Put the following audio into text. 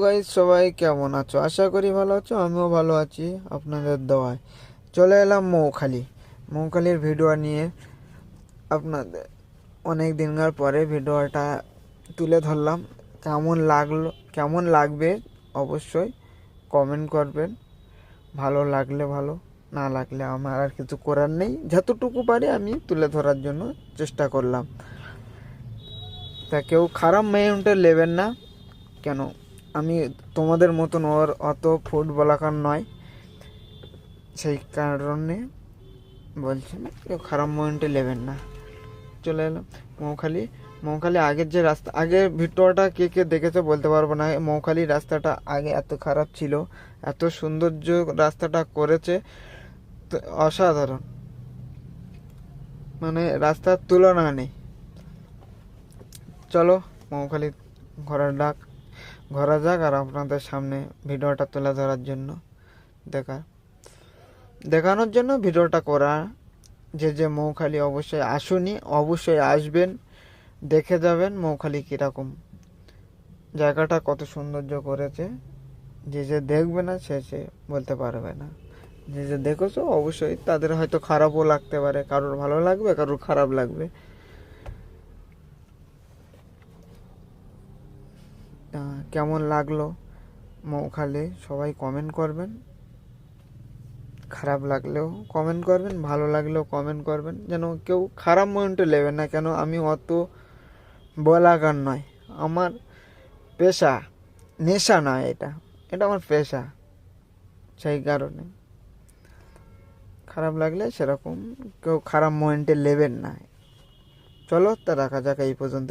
Guys, সবাই কেমন আছো? আশা করি ভালো আছো। আমিও ভালো আছি আপনাদের দোয়ায়। চলে এলাম মৌখালির ভিডিও নিয়ে। আপনাদের অনেক দিনকার পরে ভিডিওটা তুলে ধরলাম। কেমন লাগবে অবশ্যই কমেন্ট করবেন। ভালো লাগলে ভালো, না লাগলে আমার আর কিছু করার নেই। যতটুকু পারি আমি তুলে ধরার জন্য চেষ্টা করলাম। তা কেউ খারাপ মাইন্ডে নেবেন না, কেন আমি তোমাদের মতন অত ফুটবলাকার নয়, সেই কারণে বলছি না, কেউ খারাপ মোমেন্টে নেবেন না। চলে এলাম মৌখালি আগের যে রাস্তা, আগে ভিডিওটা কে কে দেখেছে বলতে পারবো না। মৌখালি রাস্তাটা আগে এত খারাপ ছিল, এত সৌন্দর্য রাস্তাটা করেছে, অসাধারণ, মানে রাস্তার তুলনা নেই। চলো মৌখালি ঘোরা যাক আর আপনাদের সামনে ভিডিওটা তুলে ধরার জন্য, দেখানোর জন্য ভিডিওটা করা। যে মৌখালি অবশ্যই আসুনি, অবশ্যই আসবেন, দেখে যাবেন মৌখালি কীরকম, জায়গাটা কত সৌন্দর্য করেছে। যে দেখবে না সে বলতে পারবে না। যে দেখেছো অবশ্যই তাদের হয়তো খারাপও লাগতে পারে, কারোর ভালো লাগবে, কারোর খারাপ লাগবে। কেমন লাগলো মৌখালি সবাই কমেন্ট করবেন। খারাপ লাগলেও কমেন্ট করবেন, ভালো লাগলেও কমেন্ট করবেন, যেন কেউ খারাপ মমেন্টে নেবেন না। কেন আমি অত বলাগার নয়, আমার পেশা, নেশা নয়, এটা আমার পেশা। সেই কারণে খারাপ লাগলে সেরকম কেউ খারাপ মোমেন্টে নেবেন না। চলো তা রাখা যাক এই পর্যন্ত।